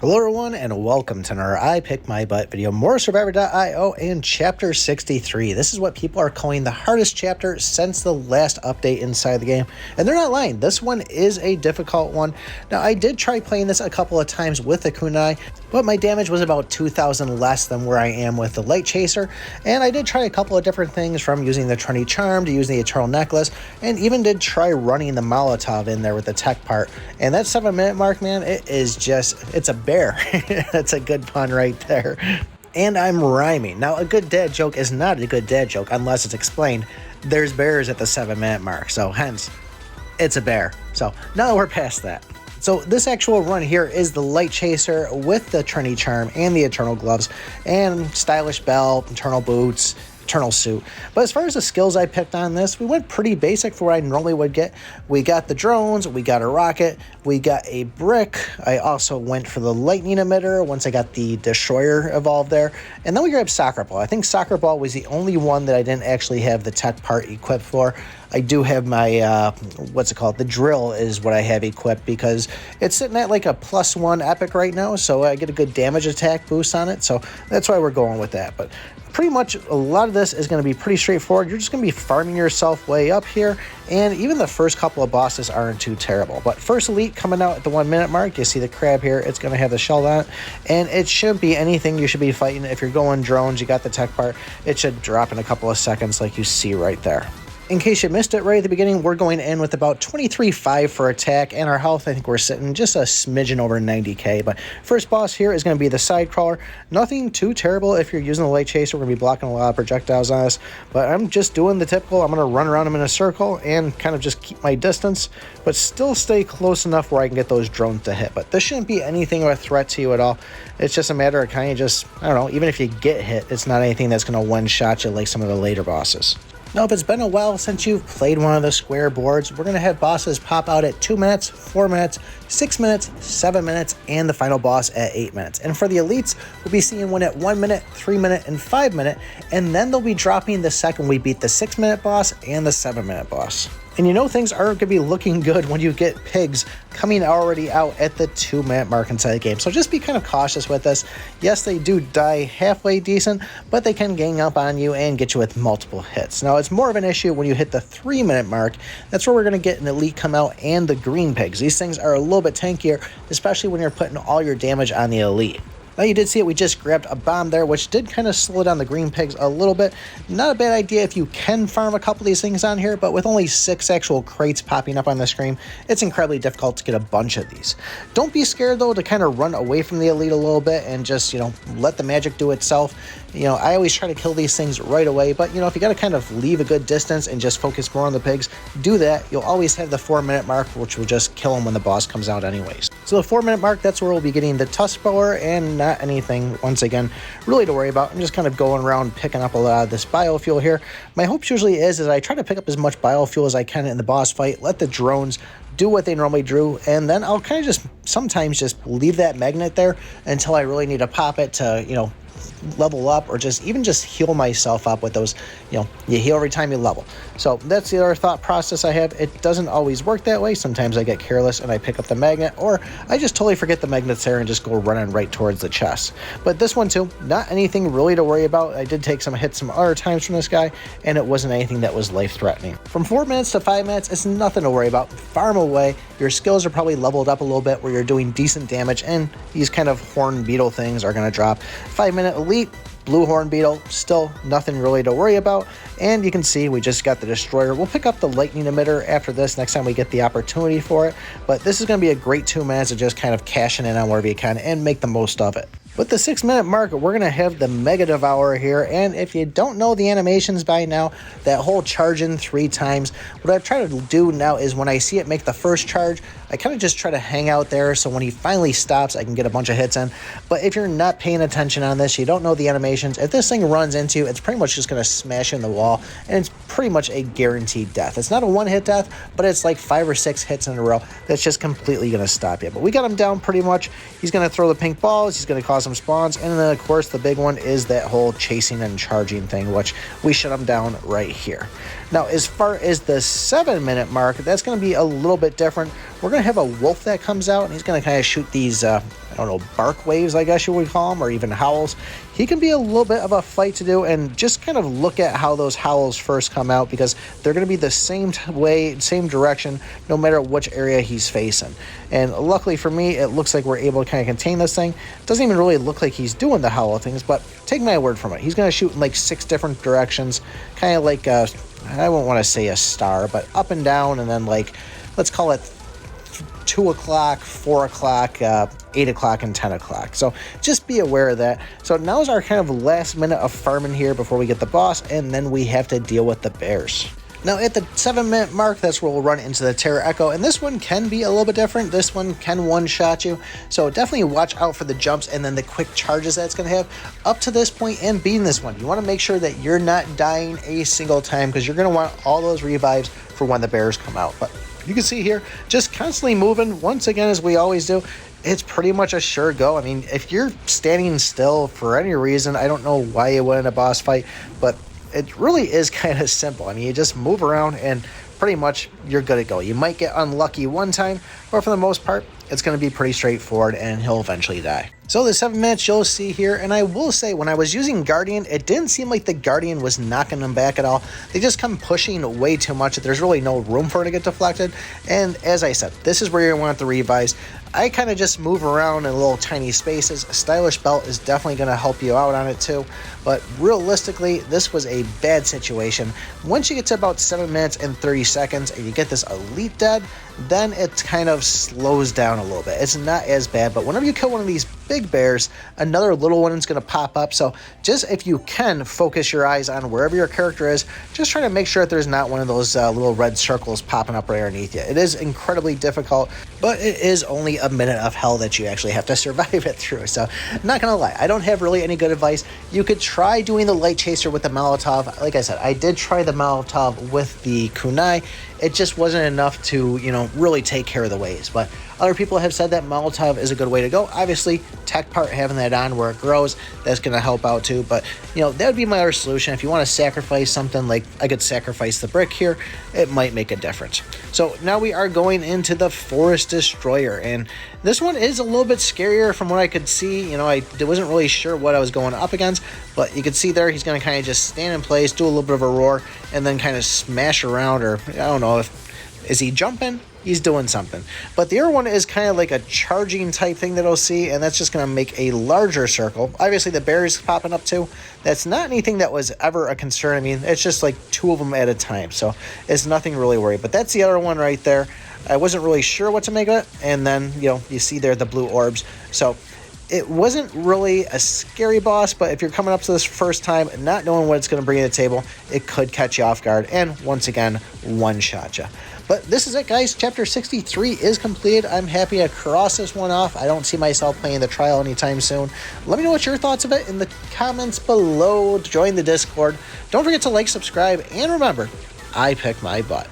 Hello everyone and welcome to another I Pick My Butt video, more Survivor.io and Chapter 63. This is what people are calling the hardest chapter since the last update inside the game. And they're not lying, this one is a difficult one. Now I did try playing this a couple of times with the kunai, but my damage was about 2,000 less than where I am with the Light Chaser. And I did try a couple of different things, from using the Trinity Charm to using the Eternal Necklace, and even did try running the Molotov in there with the tech part. And that 7-minute mark, man, it is just, it's a bear. That's a good pun right there. And I'm rhyming. Now, a good dad joke is not a good dad joke unless it's explained. There's bears at the 7-minute mark, so hence, it's a bear. So now that we're past that. So this actual run here is the Light Chaser with the Trinity Charm and the Eternal Gloves and Stylish Belt, Eternal Boots, Eternal Suit. But as far as the skills I picked on this, we went pretty basic for what I normally would get. We got the drones, we got a rocket, we got a brick. I also went for the lightning emitter once I got the destroyer evolved there. And then we grabbed soccer ball. I think soccer ball was the only one that I didn't actually have the tech part equipped for. I do have my, what's it called? The drill is what I have equipped because it's sitting at like a +1 epic right now. So I get a good damage attack boost on it. So that's why we're going with that. But pretty much a lot of this is going to be pretty straightforward. You're just going to be farming yourself way up here. And even the first couple of bosses aren't too terrible. But first elite coming out at the 1-minute mark. You see the crab here. It's going to have the shell on it. And it shouldn't be anything you should be fighting. If you're going drones, you got the tech part. It should drop in a couple of seconds like you see right there. In case you missed it right at the beginning, we're going in with about 23.5 for attack, and our health, I think we're sitting just a smidgen over 90k. But first boss here is going to be the side crawler. Nothing too terrible if you're using the Light Chaser. We're going to be blocking a lot of projectiles on us, but I'm just doing the typical. I'm going to run around him in a circle and kind of just keep my distance, but still stay close enough where I can get those drones to hit. But this shouldn't be anything of a threat to you at all. It's just a matter of kind of just, I don't know, even if you get hit, it's not anything that's going to one-shot you like some of the later bosses. Now, if it's been a while since you've played one of the square boards, we're going to have bosses pop out at 2 minutes, 4 minutes, 6 minutes, 7 minutes, and the final boss at 8 minutes. And for the elites, we'll be seeing one at 1 minute, 3 minute, and 5 minute, and then they'll be dropping the second we beat the 6-minute boss and the 7-minute boss. And you know things aren't going to be looking good when you get pigs coming already out at the 2-minute mark inside the game. So just be kind of cautious with this. Yes, they do die halfway decent, but they can gang up on you and get you with multiple hits. Now, it's more of an issue when you hit the 3-minute mark. That's where we're going to get an elite come out and the green pigs. These things are a little bit tankier, especially when you're putting all your damage on the elite. Now, you did see it, we just grabbed a bomb there, which did kind of slow down the green pigs a little bit. Not a bad idea if you can farm a couple of these things on here, but with only 6 actual crates popping up on the screen, it's incredibly difficult to get a bunch of these. Don't be scared, though, to kind of run away from the elite a little bit and just, let the magic do itself. I always try to kill these things right away, but, if you got to kind of leave a good distance and just focus more on the pigs, do that. You'll always have the 4-minute mark, which will just kill them when the boss comes out anyways. So the 4-minute mark, that's where we'll be getting the tusk bower and not anything, once again, really to worry about. I'm just kind of going around picking up a lot of this biofuel here. My hopes usually is I try to pick up as much biofuel as I can in the boss fight, let the drones do what they normally do, and then I'll kind of just sometimes just leave that magnet there until I really need to pop it to, level up, or just heal myself up with those. You heal every time you level. So that's the other thought process I have. It doesn't always work that way. Sometimes I get careless and I pick up the magnet, or I just totally forget the magnet's there and just go running right towards the chest. But this one too, not anything really to worry about. I did take some hits some other times from this guy, and it wasn't anything that was life-threatening. From 4 minutes to 5 minutes, it's nothing to worry about. Farm away. Your skills are probably leveled up a little bit where you're doing decent damage, and these kind of horn beetle things are going to drop. 5-minute elite, blue horn beetle, still nothing really to worry about. And you can see we just got the destroyer. We'll pick up the lightning emitter after this next time we get the opportunity for it. But this is going to be a great 2 minutes of just kind of cashing in on wherever you can and make the most of it. With the 6-minute mark, we're going to have the Mega Devourer here, and if you don't know the animations by now, that whole charge in 3 times, what I've tried to do now is when I see it make the first charge, I kind of just try to hang out there so when he finally stops, I can get a bunch of hits in. But if you're not paying attention on this, you don't know the animations, if this thing runs into you, it's pretty much just going to smash in the wall, and it's pretty much a guaranteed death. It's not a one-hit death, but it's like 5 or 6 hits in a row that's just completely going to stop you. But we got him down pretty much. He's going to throw the pink balls, he's going to cause some spawns, and then of course the big one is that whole chasing and charging thing, which we shut him down right here. Now, as far as the 7-minute mark, that's going to be a little bit different. We're going to have a wolf that comes out, and he's going to kind of shoot these, I don't know, bark waves, I guess you would call them, or even howls. He can be a little bit of a fight to do, and just kind of look at how those howls first come out, because they're going to be the same way, same direction, no matter which area he's facing. And luckily for me, it looks like we're able to kind of contain this thing. It doesn't even really look like he's doing the howl things, but take my word from it. He's going to shoot in like 6 different directions, kind of like, I won't want to say a star, but up and down, and then like, let's call it 2 o'clock, 4 o'clock, 8 o'clock, and 10 o'clock. So just be aware of that. So now is our kind of last minute of farming here before we get the boss, and then we have to deal with the bears. Now at the 7-minute mark, that's where we'll run into the Terror Echo, and this one can be a little bit different. This one can one-shot you, so definitely watch out for the jumps and then the quick charges that it's going to have. Up to this point and beating this one, you want to make sure that you're not dying a single time, because you're going to want all those revives for when the bears come out. But you can see here, just constantly moving, once again, as we always do. It's pretty much a sure go. I mean, if you're standing still for any reason, I don't know why you win a boss fight, but it really is kind of simple. I mean, you just move around and pretty much you're good to go. You might get unlucky one time, but for the most part, it's going to be pretty straightforward, and he'll eventually die. So the 7 minutes you'll see here, and I will say, when I was using Guardian, it didn't seem like the Guardian was knocking them back at all. They just come pushing way too much. There's really no room for it to get deflected. And as I said, this is where you want the revives. I kind of just move around in little tiny spaces. A stylish belt is definitely going to help you out on it too. But realistically, this was a bad situation. Once you get to about 7 minutes and 30 seconds and you get this elite dead, then it kind of slows down a little bit. It's not as bad, but whenever you kill one of these big bears, another little one is going to pop up. So just, if you can, focus your eyes on wherever your character is. Just try to make sure that there's not one of those little red circles popping up right underneath you. It is incredibly difficult, but it is only a minute of hell that you actually have to survive it through. So not gonna lie, I don't have really any good advice. You could try doing the light chaser with the Molotov. Like I said, I did try the Molotov with the kunai. It just wasn't enough to, really take care of the waves. But other people have said that Molotov is a good way to go. Obviously, tech part, having that on where it grows, that's going to help out too. But, that would be my other solution. If you want to sacrifice something, like I could sacrifice the brick here, it might make a difference. So now we are going into the Forest Destroyer. And this one is a little bit scarier from what I could see. I wasn't really sure what I was going up against. But you can see there, he's going to kind of just stand in place, do a little bit of a roar, and then kind of smash around, or I don't know, is he jumping? He's doing something. But the other one is kind of like a charging type thing that I'll see, and that's just going to make a larger circle. Obviously, the bears popping up too. That's not anything that was ever a concern. I mean, it's just like 2 of them at a time, so it's nothing really worried. But that's the other one right there. I wasn't really sure what to make of it, and then, you see there the blue orbs. So it wasn't really a scary boss, but if you're coming up to this first time, not knowing what it's going to bring to the table, it could catch you off guard, and once again, one-shot you. But this is it, guys. Chapter 63 is completed. I'm happy to cross this one off. I don't see myself playing the trial anytime soon. Let me know what your thoughts of it in the comments below. Join the Discord. Don't forget to like, subscribe, and remember, I pick my butt.